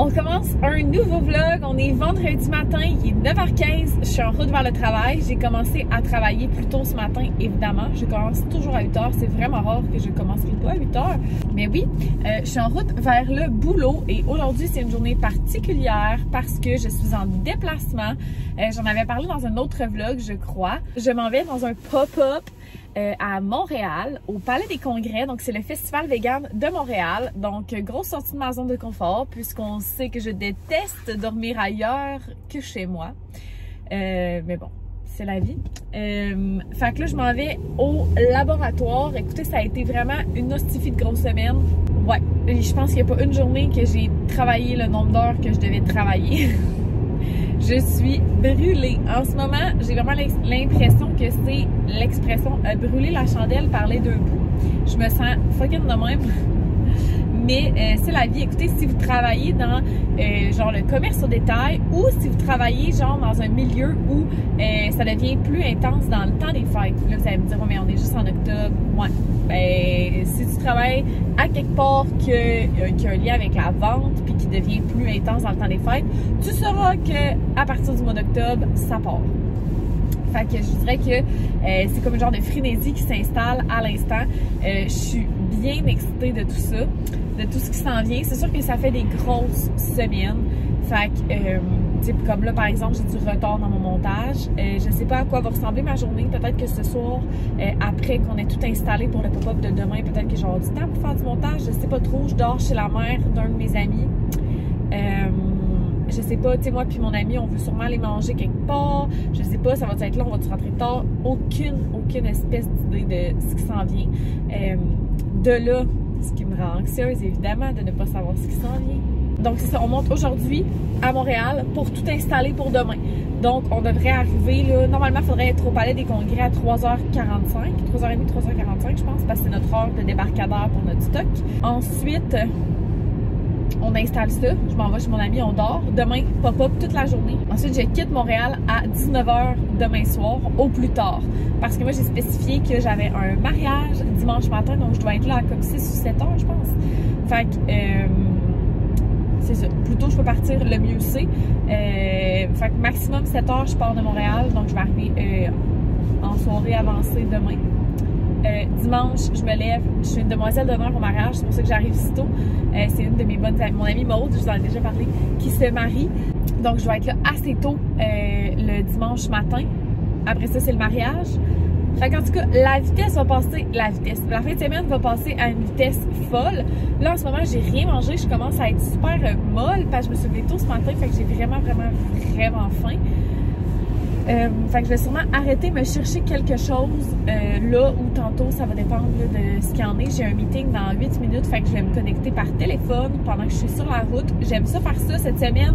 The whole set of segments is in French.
On commence un nouveau vlog, on est vendredi matin, il est 9h15, je suis en route vers le travail. J'ai commencé à travailler plus tôt ce matin, évidemment. Je commence toujours à 8h, c'est vraiment rare que je commencerai pas à 8h. Mais oui, je suis en route vers le boulot et aujourd'hui c'est une journée particulière parce que je suis en déplacement. J'en avais parlé dans un autre vlog, je crois. Je m'en vais dans un pop-up à Montréal, au Palais des Congrès. Donc, c'est le Festival vegan de Montréal. Donc, grosse sortie de ma zone de confort, puisqu'on sait que je déteste dormir ailleurs que chez moi. Mais bon, c'est la vie. Fait que là, je m'en vais au laboratoire. Écoutez, ça a été vraiment une hostifie de grosse semaine. Ouais, je pense qu'il n'y a pas une journée que j'ai travaillé le nombre d'heures que je devais travailler. Je suis brûlée. En ce moment, j'ai vraiment l'impression que c'est l'expression brûler la chandelle par les deux bouts. Je me sens fucking de même. Mais c'est la vie. Écoutez, si vous travaillez dans genre le commerce au détail ou si vous travaillez genre dans un milieu où ça devient plus intense dans le temps des fêtes. Là, vous allez me dire, oh, mais on est juste en octobre. Ouais. Ben, si tu travailles à quelque part qui a un lien avec la vente puis qui devient plus intense dans le temps des fêtes, tu sauras qu'à partir du mois d'octobre, ça part. Fait que je dirais que c'est comme un genre de frénésie qui s'installe à l'instant. Je suis bien excitée de tout ça, de tout ce qui s'en vient. C'est sûr que ça fait des grosses semaines. Fait que, comme là, par exemple, j'ai du retard dans mon montage. Je sais pas à quoi va ressembler ma journée. Peut-être que ce soir, après qu'on ait tout installé pour le pop-up de demain, peut-être que j'aurai du temps pour faire du montage. Je sais pas trop. Je dors chez la mère d'un de mes amis. Je sais pas, tu sais, moi puis mon ami, on veut sûrement aller manger quelque part. Je sais pas, ça va être long, on va rentrer tard. Aucune espèce d'idée de ce qui s'en vient. De là, ce qui me rend anxieuse, évidemment, de ne pas savoir ce qui s'en vient. Donc, c'est ça, on monte aujourd'hui à Montréal pour tout installer pour demain. Donc, on devrait arriver, là, normalement, il faudrait être au Palais des Congrès à 3h45, 3h30, 3h45, je pense, parce que c'est notre heure de débarcadère pour notre stock. Ensuite, on installe ça, je m'en vais chez mon ami, on dort. Demain, pop-up toute la journée. Ensuite, je quitte Montréal à 19h demain soir, au plus tard. Parce que moi, j'ai spécifié que j'avais un mariage dimanche matin, donc je dois être là comme 6 ou 7 heures, je pense. Fait que, c'est ça. Plus tôt je peux partir, le mieux c'est. Fait que maximum 7 heures, je pars de Montréal, donc je vais arriver en soirée avancée demain. Dimanche, je me lève, je suis une demoiselle d'honneur au mariage, c'est pour ça que j'arrive si tôt. C'est une de mes bonnes amies, mon amie Maude, je vous en ai déjà parlé, qui se marie. Donc, je vais être là assez tôt le dimanche matin. Après ça, c'est le mariage. Fait qu'en tout cas, la vitesse va passer, la fin de semaine va passer à une vitesse folle. Là, en ce moment, j'ai rien mangé, je commence à être super molle parce que je me suis levée tôt ce matin, fait que j'ai vraiment faim. Fait que je vais sûrement arrêter, me chercher quelque chose là ou tantôt, ça va dépendre là, de ce qu'il y en est. J'ai un meeting dans 8 minutes, fait que je vais me connecter par téléphone pendant que je suis sur la route. J'aime ça faire ça cette semaine.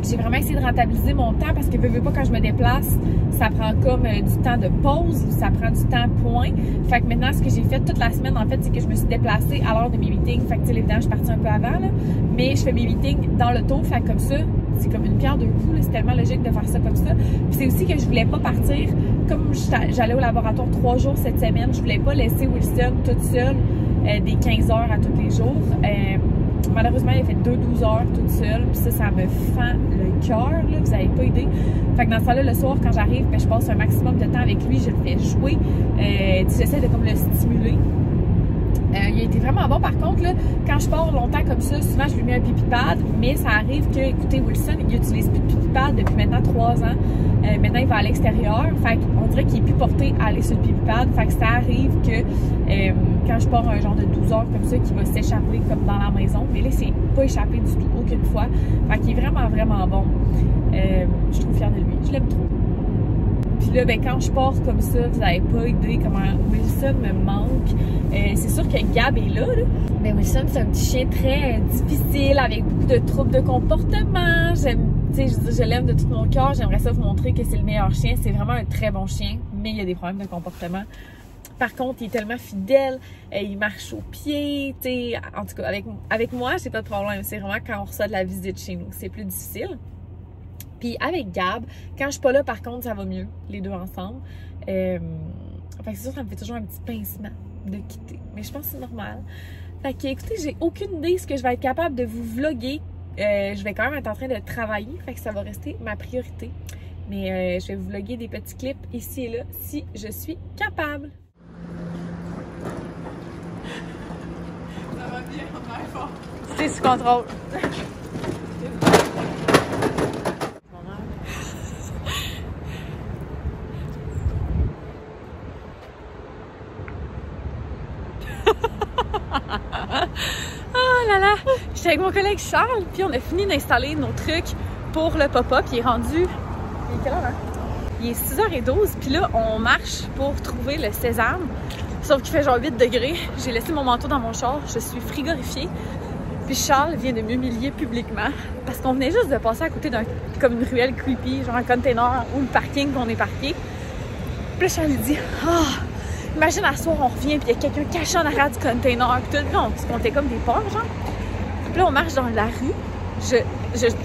J'ai vraiment essayé de rentabiliser mon temps parce que veux pas quand je me déplace, ça prend comme du temps de pause, ça prend du temps point. Fait que maintenant, ce que j'ai fait toute la semaine, en fait, c'est que je me suis déplacée à l'heure de mes meetings. Fait que, évidemment, je suis partie un peu avant, là, mais je fais mes meetings dans l'auto. Fait que comme ça, c'est comme une pierre deux coups, c'est tellement logique de faire ça comme ça. Puis c'est aussi que je voulais pas partir, comme j'allais au laboratoire 3 jours cette semaine, je voulais pas laisser Wilson toute seule des 15 heures à tous les jours. Malheureusement, il a fait 2-12 heures toute seule, puis ça me fend le cœur, là, vous n'avez pas idée. Fait que dans ce temps-là, le soir, quand j'arrive, je passe un maximum de temps avec lui, je le fais jouer, j'essaie de comme le stimuler. Il a été vraiment bon par contre, là, quand je pars longtemps comme ça, souvent je lui mets un pipi pad, mais ça arrive que, écoutez, Wilson, il utilise plus de pipi pad depuis maintenant 3 ans. Maintenant, il va à l'extérieur, fait qu'on dirait qu'il est plus porté à aller sur le pipi pad, fait que ça arrive que quand je pars un genre de 12 heures comme ça, qu'il va s'échapper comme dans la maison, mais là, c'est pas échappé du tout, aucune fois. Fait qu'il est vraiment bon. Je suis trop fière de lui, je l'aime trop. Puis là, ben, quand je pars comme ça, vous n'avez pas idée comment Wilson me manque. C'est sûr que Gab est là. Mais Wilson, c'est un petit chien très difficile, avec beaucoup de troubles de comportement. Je l'aime de tout mon cœur. J'aimerais ça vous montrer que c'est le meilleur chien. C'est vraiment un très bon chien, mais il y a des problèmes de comportement. Par contre, il est tellement fidèle, il marche au pied, tu sais. En tout cas, avec moi, j'ai pas de problème. C'est vraiment quand on reçoit de la visite chez nous, c'est plus difficile. Puis avec Gab, quand je suis pas là, par contre, ça va mieux, les deux ensemble. Fait que c'est sûr, ça me fait toujours un petit pincement de quitter. Mais je pense que c'est normal. Fait que écoutez, j'ai aucune idée de ce que je vais être capable de vous vlogger. Je vais quand même être en train de travailler, fait que ça va rester ma priorité. Mais je vais vous vlogger des petits clips ici et là si je suis capable. Ça va bien, on va fort. C'est sous contrôle. Oh là là! J'étais avec mon collègue Charles, puis on a fini d'installer nos trucs pour le pop-up. Il est rendu... Il est quelle heure, hein? Il est 6h12, puis là, on marche pour trouver le sésame. Sauf qu'il fait genre 8 degrés. J'ai laissé mon manteau dans mon char. Je suis frigorifiée. Puis Charles vient de m'humilier publiquement parce qu'on venait juste de passer à côté d'un... comme une ruelle creepy, genre un container ou le parking qu'on est parqué. Puis là, Charles lui dit « Ah! Oh, imagine à soir, on revient, puis il y a quelqu'un caché en arrière du container. » Puis tout, on se comptait comme des porcs, genre. Puis là, on marche dans la rue.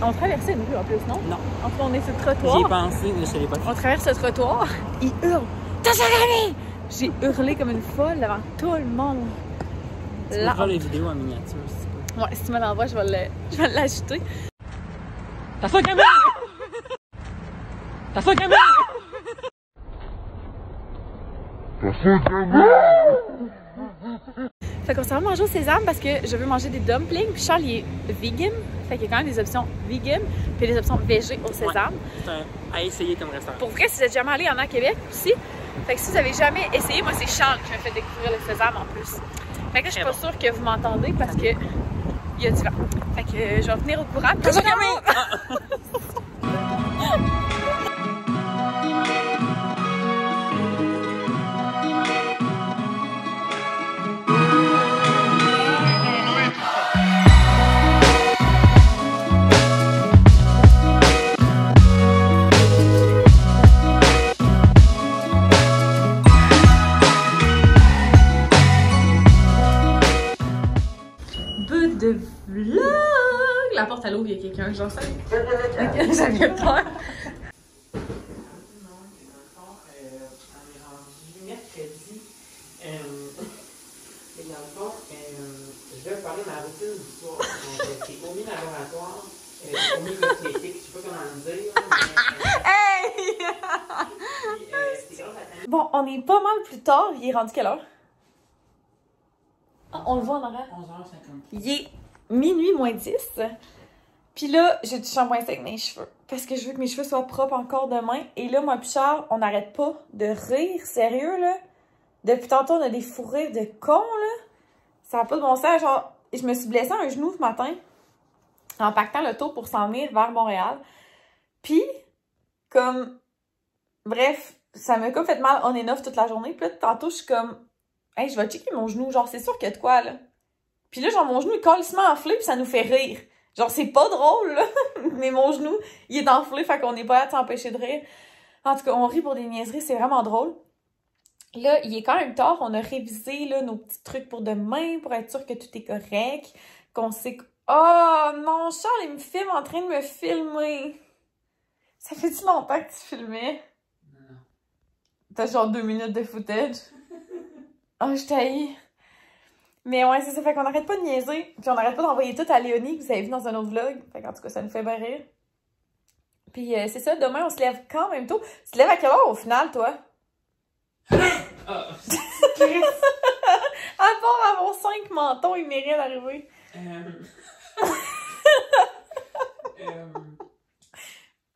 On traversait une rue en plus, non? Non. Enfin, on est sur le trottoir. J'y ai pensé, mais je savais pas. On traverse le trottoir. Il hurle. T'as jamais! J'ai hurlé comme une folle devant tout le monde. Tu peux faire les vidéos en miniature, si tu peux. Ouais, si tu me l'envoies, je vais l'ajouter. T'as fait caméra! T'as fait caméra! T'as fait caméra! Fait qu'on s'en va manger au sésame parce que je veux manger des dumplings. Puis Charles, il est vegan. Fait qu'il y a quand même des options vegan. Puis des options végé au sésame. Ouais, c'est à essayer comme restaurant. Pour vrai, si vous êtes jamais allé, il y en a à Québec aussi. Fait que si vous avez jamais essayé, moi c'est Charles qui m'a fait découvrir le sésame en plus. Fait que je suis pas sûre que vous m'entendez parce que il y a du vent. Fait que je vais venir au courant. De vlog! La porte à l'eau, il y a quelqu'un, genre ça. J'avais peur. Mercredi, et dans le fond, je vais parler de ma routine du soir. C'est omi laboratoire, omi cosmétique, je sais pas comment le dire. Hey! Bon, on est pas mal plus tard. Il est rendu quelle heure? Ah, on le voit en arrière. 11h50. Il est minuit moins 10. Puis là, j'ai du shampoing avec mes cheveux. Parce que je veux que mes cheveux soient propres encore demain. Et là, moi et Charles, on n'arrête pas de rire. Sérieux, là. Depuis tantôt, on a des fous rires de cons, là. Ça n'a pas de bon sens. Genre, je me suis blessée un genou ce matin en pactant le tour pour s'en venir vers Montréal. Puis, comme... Bref, ça m'a comme fait mal on and off toute la journée. Puis là, tantôt, je suis comme... Hey, je vais checker mon genou. Genre, c'est sûr qu'il y a de quoi, là. Puis là, genre, mon genou est calissement enflé, puis ça nous fait rire. Genre, c'est pas drôle, là. Mais mon genou, il est enflé, fait qu'on n'est pas à s'empêcher de rire. En tout cas, on rit pour des niaiseries, c'est vraiment drôle. Là, il est quand même tard. On a révisé, là, nos petits trucs pour demain, pour être sûr que tout est correct. Qu'on sait que... Oh, non, Charles, il me filme en train de me filmer. Ça fait-tu longtemps que tu filmais? Non. T'as genre 2 minutes de footage. Oh, je t'haïs. Mais ouais, c'est ça. Fait qu'on arrête pas de niaiser. Puis on arrête pas d'envoyer tout à Léonie, que vous avez vu dans un autre vlog. Fait qu'en tout cas, ça nous fait bien rire. Puis c'est ça, demain, on se lève quand même tôt. Tu te lèves à quelle heure au final, toi? À part avoir 5 mentons, il m'est rien d'arriver.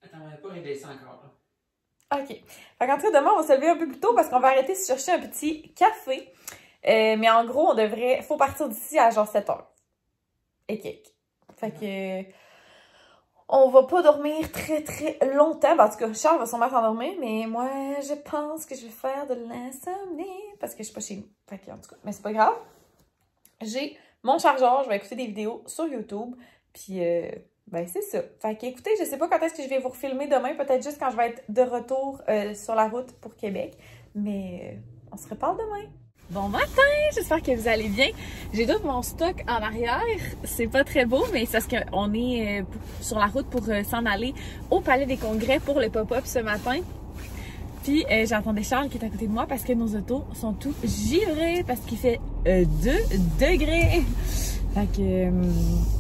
Attends, on n'a pas réglé ça encore. OK. Fait qu'en tout cas, demain, on va se lever un peu plus tôt parce qu'on va arrêter de se chercher un petit café. Mais en gros, on devrait... Faut partir d'ici à genre 7 heures. Et quelques. Fait que... On va pas dormir très longtemps. En tout cas, Charles va sûrement s'endormir. Mais moi, je pense que je vais faire de l'insomnie. Parce que je suis pas chez nous. Fait que, en tout cas, mais c'est pas grave. J'ai mon chargeur. Je vais écouter des vidéos sur YouTube. Puis... ben, c'est ça. Fait qu'écoutez, je sais pas quand est-ce que je vais vous refilmer demain. Peut-être juste quand je vais être de retour sur la route pour Québec. Mais on se reparle demain. Bon matin! J'espère que vous allez bien. J'ai tout mon stock en arrière. C'est pas très beau, mais c'est parce qu'on est sur la route pour s'en aller au Palais des Congrès pour le pop-up ce matin. Puis j'entendais Charles qui est à côté de moi parce que nos autos sont tous givrés parce qu'il fait 2 degrés. Fait que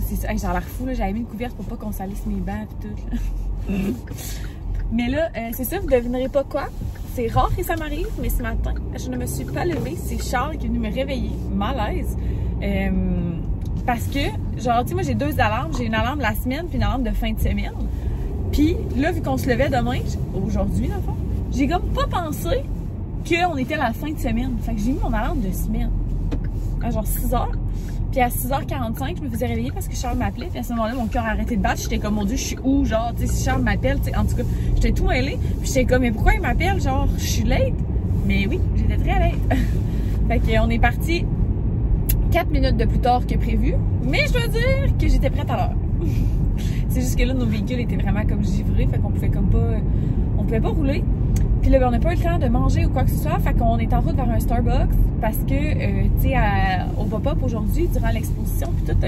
c'est ça. Hey, j'ai l'air fou, là. J'avais mis une couverte pour pas qu'on salisse mes bancs et tout. Mais là, c'est ça, vous devinerez pas quoi. C'est rare que ça m'arrive, mais ce matin, je ne me suis pas levée. C'est Charles qui est venu me réveiller. Malaise. Parce que, genre, tu sais, moi j'ai 2 alarmes. J'ai une alarme la semaine puis une alarme de fin de semaine. Puis là, vu qu'on se levait demain, aujourd'hui dans le fond, j'ai comme pas pensé qu'on était à la fin de semaine. Fait que j'ai mis mon alarme de semaine à genre 6 heures. Puis à 6h45, je me faisais réveiller parce que Charles m'appelait. Puis à ce moment-là, mon cœur a arrêté de battre. J'étais comme, mon Dieu, je suis où? Genre, tu sais, si Charles m'appelle, tu sais, en tout cas, j'étais tout mêlée. Puis j'étais comme, mais pourquoi il m'appelle? Genre, je suis late. Mais oui, j'étais très late. Fait qu'on est parti 4 minutes de plus tard que prévu. Mais je dois dire que j'étais prête à l'heure. C'est juste que là, nos véhicules étaient vraiment comme givrés. Fait qu'on pouvait comme pas, on pouvait pas rouler. Puis là, ben, on n'a pas eu le temps de manger ou quoi que ce soit. Fait qu'on est en route vers un Starbucks parce que, tu sais, au pop-up aujourd'hui, durant l'exposition, puis tout,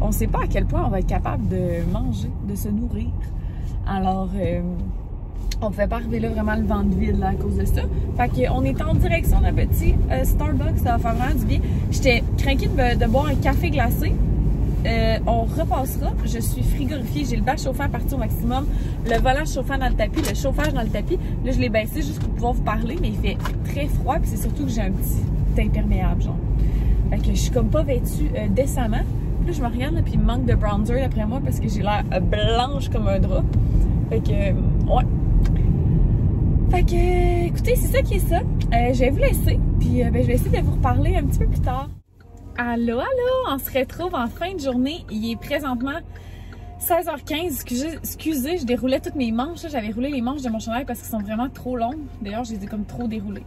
on sait pas à quel point on va être capable de manger, de se nourrir. Alors, on pouvait pas arriver là vraiment le ventre vide là, à cause de ça. Fait qu'on est en direction d'un petit Starbucks. Ça va faire vraiment du bien. J'étais craquée de boire un café glacé. On repassera. Je suis frigorifiée. J'ai le bas chauffant parti au maximum. Le volant chauffant dans le tapis. Le chauffage dans le tapis. Là, je l'ai baissé juste pour pouvoir vous parler. Mais il fait très froid. Puis c'est surtout que j'ai un petit imperméable, genre. Fait que je suis comme pas vêtue décemment. Là, je me regarde. Là, puis il me manque de bronzer après moi parce que j'ai l'air blanche comme un drap. Fait que, ouais. Fait que, écoutez, c'est ça qui est ça. Je vais vous laisser. Puis, ben, je vais essayer de vous reparler un petit peu plus tard. Allô, allô! On se retrouve en fin de journée. Il est présentement 16h15. Excusez, je déroulais toutes mes manches. J'avais roulé les manches de mon chandail parce qu'elles sont vraiment trop longues. D'ailleurs, je les ai comme trop déroulées.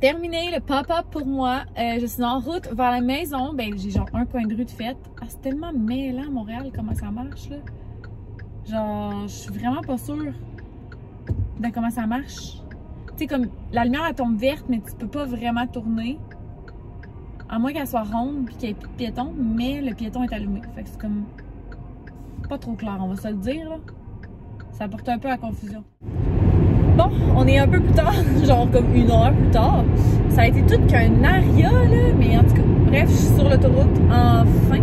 Terminé le pop-up pour moi. Je suis en route vers la maison. Ben, j'ai genre un coin de rue de fête. Ah, c'est tellement mêlant à Montréal, comment ça marche, là. Genre, je suis vraiment pas sûre de comment ça marche. Tu sais, comme la lumière, elle tombe verte, mais tu peux pas vraiment tourner. À moins qu'elle soit ronde puis qu'il n'y ait plus de piéton, mais le piéton est allumé. Fait que c'est comme pas trop clair, on va se le dire, là. Ça apporte un peu à confusion. Bon, on est un peu plus tard, genre comme 1 heure plus tard. Ça a été tout qu'un aria, là, mais en tout cas, bref, je suis sur l'autoroute enfin.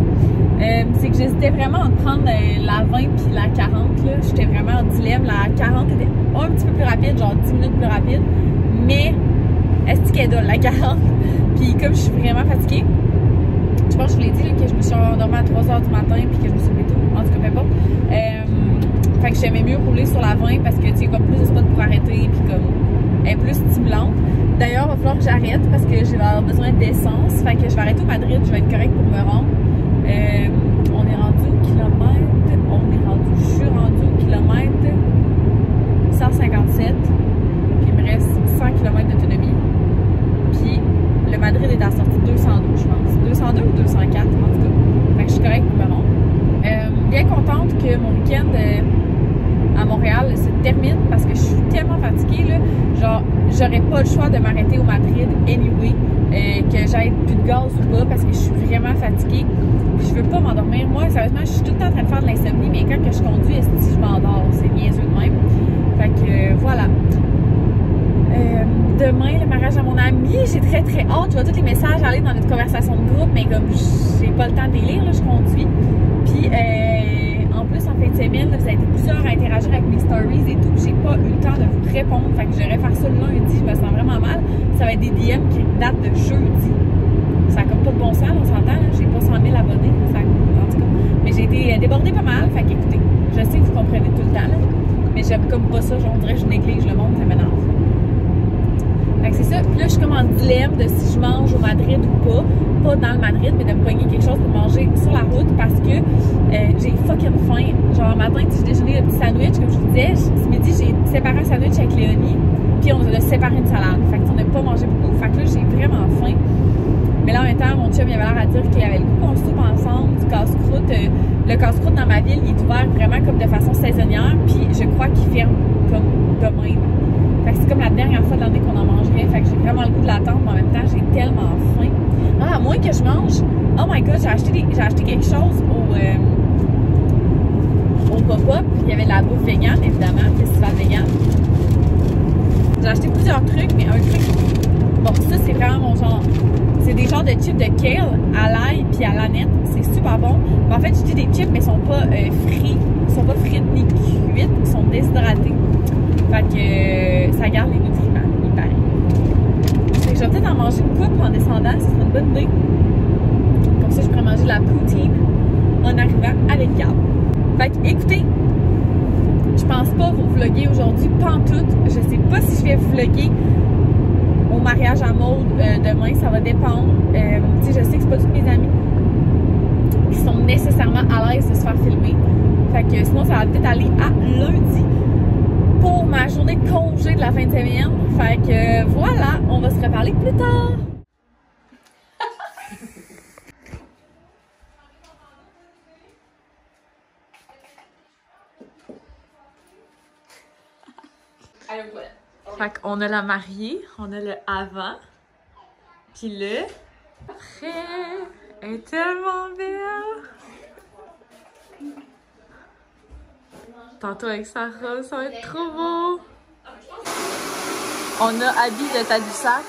C'est que j'hésitais vraiment à prendre la 20 puis la 40, là. J'étais vraiment en dilemme. La 40 était un petit peu plus rapide, genre 10 minutes plus rapide, mais est-ce qu'elle est la 40? Puis comme je suis vraiment fatiguée, je pense que je vous l'ai dit là, que je me suis endormie à 3h du matin puis que je me suis levée tôt. En tout cas, peu importe. Fait que j'aimais mieux rouler sur la 20 parce que tu sais, comme plus de spots pour arrêter puis comme elle est plus stimulante. D'ailleurs, il va falloir que j'arrête parce que je vais avoir besoin d'essence. Fait que je vais arrêter au Madrid, je vais être correcte pour me rendre. On est rendu au kilomètre. Je suis rendue au kilomètre 157. Puis il me reste 100 km d'autonomie. Puis le Madrid est à la sortie 202, je pense. 202 ou 204, en tout cas. Fait que je suis correcte pour me rendre. Bien contente que mon week-end à Montréal se termine parce que je suis tellement fatiguée, là. Genre, j'aurais pas le choix de m'arrêter au Madrid anyway, que j'aille plus de gaz ou pas parce que je suis vraiment fatiguée. Puis je veux pas m'endormir. Moi, sérieusement, je suis tout le temps en train de faire de l'insomnie, mais quand que je conduis, si je m'endors, c'est niaiseux de même. Fait que voilà. Demain, le mariage à mon ami, j'ai très très hâte. Je vois tous les messages aller dans notre conversation de groupe, mais comme j'ai pas le temps de les lire, là, je conduis. Puis en plus, en fin de semaine, là, vous avez été plusieurs à interagir avec mes stories et tout. J'ai pas eu le temps de vous répondre. Fait que j'aurais faire ça le lundi, je me sens vraiment mal. Ça va être des DM qui datent de jeudi. Ça a comme pas de bon sens, on s'entend. J'ai pas 100 000 abonnés, ça, en tout cas. Mais j'ai été débordée pas mal. Fait qu'écoutez, je sais que vous comprenez tout le temps, là, mais j'aime comme pas ça. Genre, on dirait que je néglige le monde, ça m'énerve. Fait que c'est ça. Puis là, je suis comme en dilemme de si je mange au Madrid ou pas. Pas dans le Madrid, mais de me pogner quelque chose pour manger sur la route parce que j'ai fucking faim. Genre, matin, j'ai déjeuné le petit sandwich, comme je vous disais. Ce midi, j'ai séparé un sandwich avec Léonie. Puis on a séparé une salade. Fait qu'on n'a pas mangé beaucoup. Fait que là, j'ai vraiment faim. Mais là, en même temps, mon chum, il avait l'air à dire qu'il avait le goût qu'on soupe ensemble du casse-croûte. Le casse-croûte dans ma ville, il est ouvert vraiment comme de façon saisonnière. Puis je crois qu'il ferme comme demain. Fait que c'est comme la dernière fois de l'année qu'on en mangerait. Fait que j'ai vraiment le goût de l'attendre, mais en même temps, j'ai tellement faim. Ah, à moins que je mange. Oh my god, j'ai acheté quelque chose au pop-up. Il y avait de la bouffe végane, évidemment, festival végane. plusieurs trucs, mais un truc... Bon, ça, c'est vraiment mon genre. C'est des genres de chips de kale à l'ail puis à l'aneth. C'est super bon. Mais en fait, je dis des chips, mais ils sont pas frits. Ils sont pas frites ni cuites. Ils sont déshydratés. Fait que ça garde les nutriments, il paraît. Fait que je vais peut-être en manger une coupe en descendant. Ce serait une bonne idée. Comme ça, je pourrais manger de la poutine en arrivant avec Gab. Fait que, écoutez, je pense pas vous vlogger aujourd'hui, pantoute. Je sais pas si je vais vous vlogger au mariage à Maude demain, ça va dépendre. Tu sais, je sais que c'est pas toutes mes amies qui sont nécessairement à l'aise de se faire filmer. Fait que sinon, ça va peut-être aller à lundi pour ma journée de congé de la fin de semaine. Fait que voilà, on va se reparler plus tard. Fait qu'on a la mariée, on a le avant, puis le après. Elle est tellement belle! Tantôt avec sa robe, ça va être trop beau! On a Abby de Tadoussac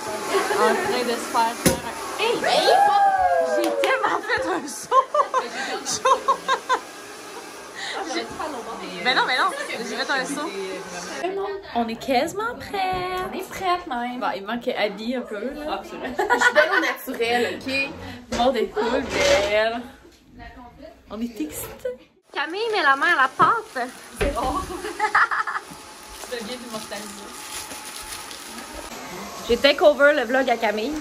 en train de se faire un... Hey! J'ai tellement fait un saut! Mais non, j'ai fait un saut. On est quasiment prêts. On est prêtes même. Bon, il manque Abby un peu. Là. Je suis belle au naturel, ok? Le monde est cool, belle. On est excités. Camille met la main à la pâte. C'est bon. Tu deviens immortalisée. J'ai take over le vlog à Camille.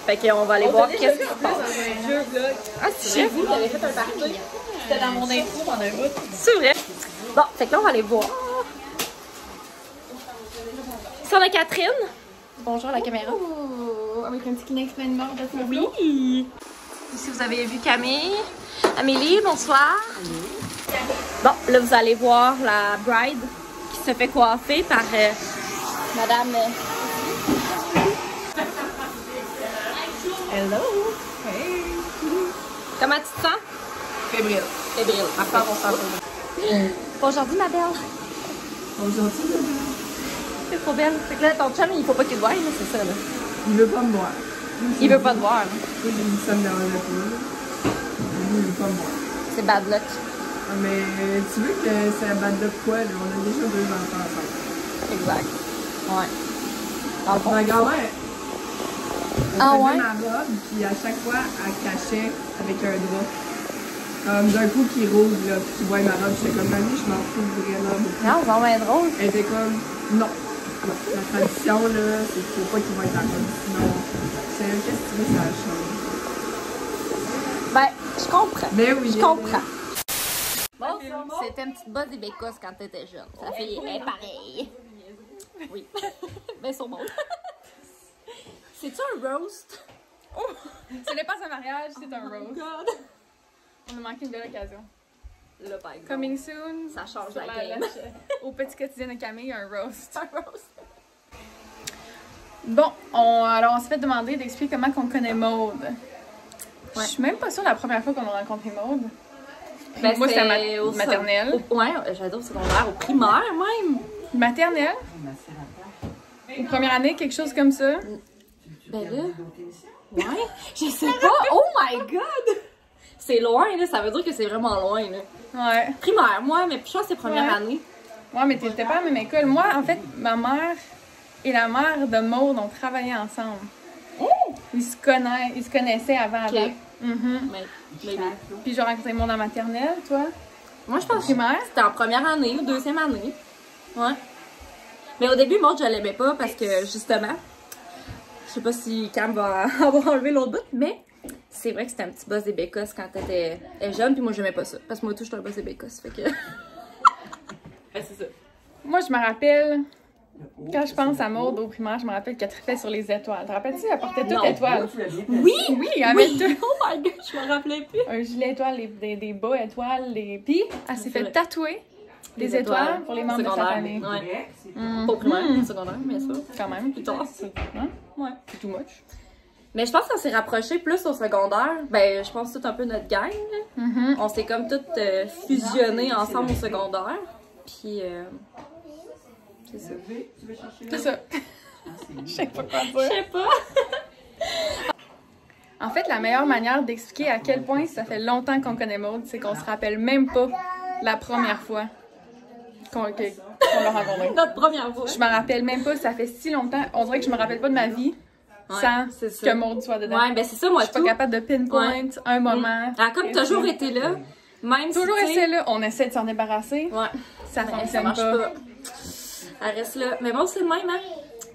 Fait qu'on va aller voir qu'est-ce qui se passe. Vieux vlog. Ah, c'est vrai? Vous avez fait un party. C'était dans mon intro pendant un bout. C'est vrai? Bon, fait que là, on va aller voir. Ici, on a Catherine. Bonjour à la caméra. Oh, avec un petit Kleenex plein de mort de son Oui. Ici, vous avez vu Camille. Amélie, bonsoir. Bon, là, vous allez voir la bride qui se fait coiffer par Madame... Hello! Hey! Comment tu te sens? Fébrile. Fébrile. À part, on s'en va. Aujourd'hui, ma belle. Aujourd'hui, C'est trop belle. Fait que là, ton chum, il faut pas qu'il te voie, là, c'est ça, là. il veut pas me voir. Il veut pas te voir, là. J'ai dit ça me dérange pas. Il veut pas me voir. C'est bad luck. Ah, mais tu veux que ça batte de quoi, là? On a déjà 2 enfants ensemble. Exact. Ouais. Dans le fond. Ma grand-mère, elle Ah faisait ouais? ma robe, puis à chaque fois, elle cachait avec un drap. Comme d'un coup qui roule, là, puis qui voit ma robe, j'étais comme, mamie, je m'en fous vraiment beaucoup. Non, c'est vraiment drôle. Elle était comme, non. Non, la tradition, là, c'est qu'il faut pas qu'il va être en robe. Sinon, c'est qu'est-ce que tu veux, ça change. Ben, je comprends. Mais oui. Je comprends. Bon, c'était une petite bosse des bécosses quand t'étais jeune. Ça fait pareil. Oui. Ben, sur mon. C'est-tu un roast? Ce n'est pas un mariage, c'est un roast. On a manqué une belle occasion. Là, par exemple. Coming soon. Ça change sur la game. Au petit quotidien de Camille, un roast. Un roast. Bon, alors on s'est fait demander d'expliquer comment qu'on connaît Maude. Je suis même pas sûre la première fois qu'on a rencontré Maude. Ben, Moi, c'était au maternelle. Ouais, j'adore au secondaire, au primaire même. Maternelle. Ou première année, quelque chose comme ça. Ben là. Ouais. Je sais pas. Oh my god! C'est loin, là. Ça veut dire que c'est vraiment loin, là. Ouais. Primaire, moi, mais je pense que c'est première année. Ouais, mais t'étais pas à la même école. Moi, en fait, ma mère et la mère de Maude ont travaillé ensemble. Ils se connaissaient avant. Ok. Maybe. Puis j'ai rencontré Maude en maternelle, toi? Moi, je pense que Primaire? c'était en première année ou deuxième année. Ouais. Mais au début, Maude, je l'aimais pas parce que, justement, je sais pas si Cam va avoir enlevé l'autre bout, mais c'est vrai que c'était un petit boss des bécosses quand t'étais jeune, puis moi, j'aimais pas ça. Parce que moi, tout, j'étais un boss des bécosses, fait que... c'est ça. Moi, je me rappelle, quand je pense à Maude au primaire, je me rappelle qu'elle trippait sur les étoiles. Te rappelles-tu? Elle portait toutes étoiles. Oui! Oui, elle avait tout. Oh my god, je me rappelais plus. Un gilet étoile, des bas étoiles, Puis, elle s'est fait tatouer des étoiles pour les membres de sa famille. Ouais. Pas au primaire, au secondaire, bien sûr. Quand même. Plus tard. Hein? Ouais. C'est too much. Mais je pense qu'on s'est rapprochés plus au secondaire. Ben, je pense tout un peu notre gang. Là. On s'est comme toutes fusionnés ensemble au secondaire. Puis, c'est ça. C'est ça. Je sais pas quoi dire. Je sais pas. En fait, la meilleure manière d'expliquer à quel point ça fait longtemps qu'on connaît Maude, c'est qu'on se rappelle même pas la première fois qu'on l'a rencontrée. Notre première fois. Je me rappelle même pas, ça fait si longtemps. On dirait que je me rappelle pas de ma vie sans que Maude soit dedans. Ouais, ben c'est ça, moi, je suis pas capable de pinpoint un moment. Elle a comme toujours été là. Même toujours si, été là. On essaie de s'en débarrasser. Ouais. Ça mais fonctionne ça marche pas. Elle reste là. Mais bon, c'est le même, hein?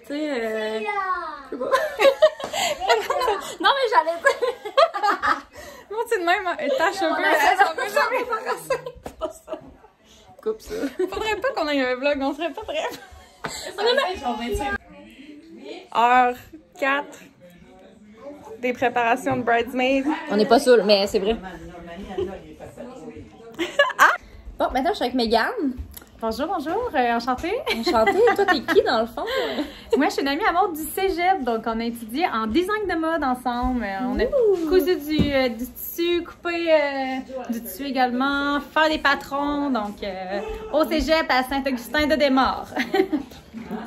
Tu sais, non, mais j'allais dire. Moi, c'est de même, elle tâche un peu. C'est pas ça. Coupe ça. Faudrait pas qu'on ait un vlog, on serait pas prêts. On est même. Heure 4 des préparations de bridesmaids. On n'est pas saoul, mais c'est vrai. Bon, maintenant, je suis avec Mégane. Bonjour, enchantée. Enchantée. Toi, t'es qui, dans le fond? Moi, je suis une amie à Maude du cégep, donc on a étudié en design de mode ensemble. On a cousu du tissu, coupé du tissu également, faire des patrons, donc au cégep à Saint-Augustin-de-Desmaures.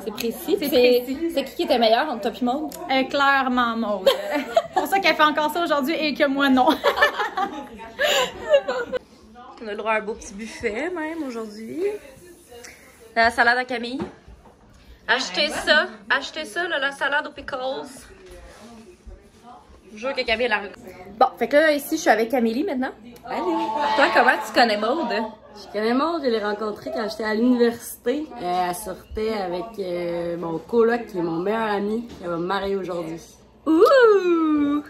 C'est précis. C'est précis. C'est qui était meilleur entre toi et Maude? Clairement Maude. Pour ça qu'elle fait encore ça aujourd'hui et que moi non. On a le droit à un beau petit buffet, même, aujourd'hui. La salade à Camille. Achetez ça, là, la salade aux pickles. Je jure que Camille l'a. Bon, fait que là, ici, je suis avec Amélie maintenant. Allez. Toi, comment tu connais Maude? Je connais Maude, je l'ai rencontrée quand j'étais à l'université. Elle sortait avec mon coloc qui est mon meilleur ami. Elle va me marier aujourd'hui. Ouh!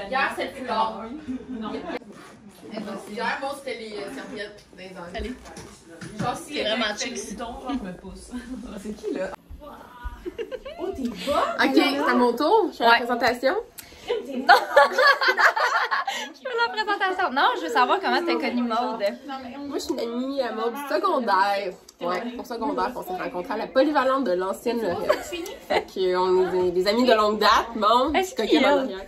Hier, c'est le foulard. Non. Hier, moi, c'était les serviettes des angles. Allez. Genre, si C'est vraiment chic. Je me pousse. C'est qui, là? Oh, t'es bas? Ok, c'est à mon tour. Je fais la présentation. Je fais la présentation. Non, je veux savoir comment t'as connu Maude. Moi, je suis une amie à Maude du secondaire. Ouais, pour secondaire, on s'est rencontrés à la polyvalente de l'ancienne Lorette. Fait qu'on est des amis de longue date. Bon, Est-ce coquette qu'il y a? en arrière.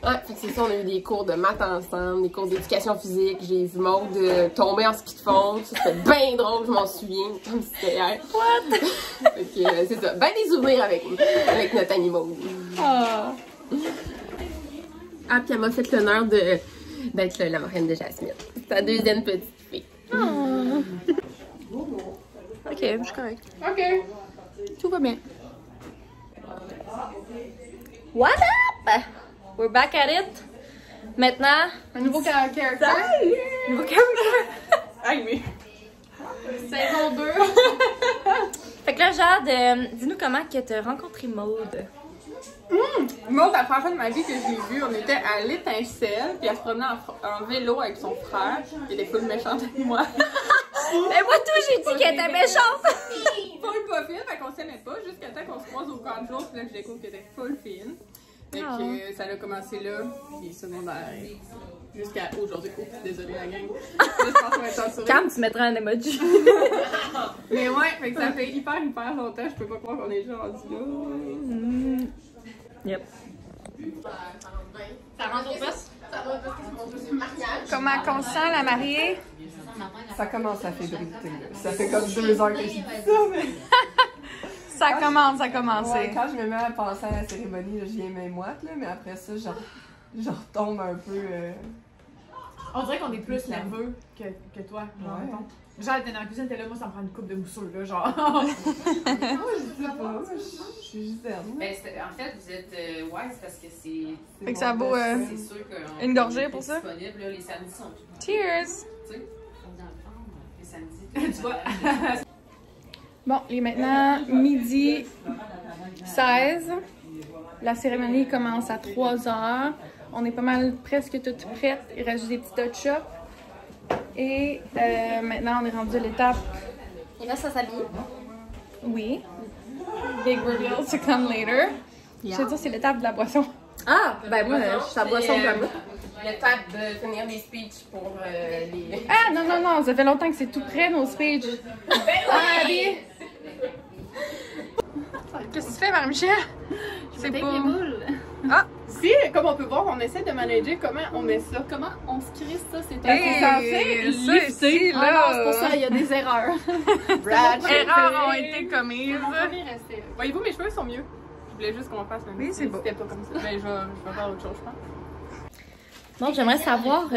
Ouais, fait que c'est ça, on a eu des cours de maths ensemble, des cours d'éducation physique. J'ai vu Maude tomber en ski de fond. Ça, c'était bien drôle, je m'en souviens, comme si c'était hier. What? Fait que c'est ça, ben des souvenirs avec notre amie Maude. Oh. Ah, puis elle m'a fait l'honneur d'être la marraine de Jasmine. C'est sa deuxième petite fille. Oh. Ok, je suis correcte. Ok. Tout va bien. What up? We're back at it. Maintenant, Un nouveau caractère. nouveau caractère. Saison 2. Fait que là, Jade, dis-nous comment que t'as rencontré Maude. Moi, la première fois de ma vie que je l'ai vue, on était à l'Étincelle, puis elle se promenait en vélo avec son frère, qui était full méchante avec moi. Mais moi, tout, j'ai dit qu'elle était méchante. Full pas fine, fait qu'on s'aimait pas, jusqu'à temps qu'on se croise au camp de jour, puis là, je découvre qu'elle était full fine. Fait que ça a commencé là, puis secondaire, jusqu'à aujourd'hui. Oh, désolée la gang. Je pense qu'on va être censuré. Cam, tu mettras un emoji. Mais ouais, fait que ça fait hyper longtemps, je peux pas croire qu'on est déjà rendu là. Yep. Ça rentre au poste? Ça va parce que c'est mon deuxième mariage. Comment qu'on se sent, la mariée? Ça commence à fébriter. Ça fait comme 2 heures que je dis ça, mais... Ça commence à commencer. Ouais, quand je me mets à penser à la cérémonie, là, je viens même moite, là, mais après ça, je retombe un peu... On dirait qu'on est plus nerveux que toi. Ouais. Genre, t'es dans la cuisine, t'es là, moi, ça me prend une coupe de mousseux, là, genre. Moi, je sais pas, je suis juste zen. Ben, en fait, vous êtes. Ouais, c'est parce que c'est. Fait que ça vaut C'est sûr que. une gorgée pour ça? Disponible, là, les samedis sont tous. Cheers! Tu sais, les samedis. Tu vois? Bon, il est maintenant midi 16. La cérémonie commence à 3h. On est pas mal presque toutes prêtes. Il reste juste des petits touch-ups. Et maintenant, on est rendu à l'étape. Il reste à s'habiller. Oui. Big reveal to come later. Je veux dire, c'est l'étape de la boisson. Ah, ben moi, je suis à boisson de la boue. L'étape de finir des speeches pour les... Ah, non, ça fait longtemps que c'est tout prêt, nos speeches. Ah, Abby! Qu'est-ce que tu fais, Marie-Michel? C'est pas... Ah! Si, comme on peut voir, on essaie de manager comment on met ça. Comment on se crisse ça? C'est C'est censé lifter. Ah non, c'est pour ça, il y a des erreurs. Erreurs ont été commises. On va bien rester. Voyez-vous, mes cheveux sont mieux. Je voulais juste qu'on fasse un Oui, c'est beau. C'était pas comme ça. Mais je vais faire autre chose, je pense. Bon, j'aimerais savoir...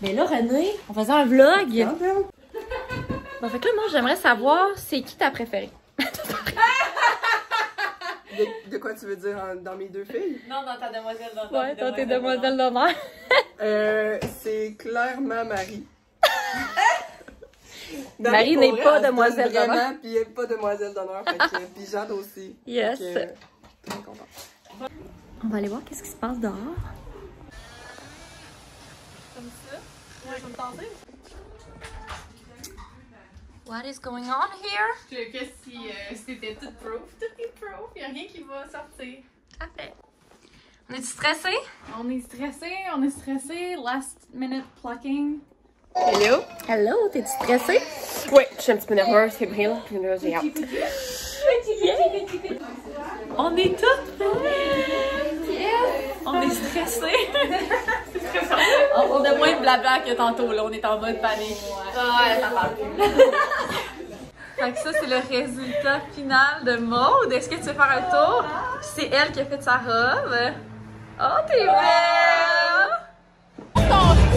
mais là, René, on faisait un vlog. Bon, fait que là, moi, j'aimerais savoir, c'est qui ta préférée? De quoi tu veux dire dans mes deux filles? Non, dans ta demoiselle d'honneur. Ouais, toi, t'es demoiselle d'honneur. C'est clairement Marie. Marie n'est pas demoiselle d'honneur. Vraiment, puis elle n'est pas demoiselle d'honneur. Puis Jade aussi. Yes. Très contente. On va aller voir qu'est-ce qui se passe dehors. Comme ça. Ouais, je vais me tenter. What is going on here? Que si c'était tout proof, il n'y a rien qui va sortir. Parfait. On est stressé? On est stressé. Last minute plucking. Hello? Hello, t'es-tu stressé? Oui, je suis un petit peu nerveuse, fébrile, puis là, j'ai hâte. On est toutes On est stressés. On a moins de blabla que tantôt, là. On est en mode panique. Ouais, ça parle plus. Fait que ça, c'est le résultat final de Maude. Est-ce que tu veux faire un tour? C'est elle qui a fait sa robe. Oh, t'es belle!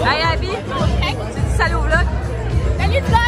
Hey, Abby! Tu dis salut au vlog? Salut, vlog!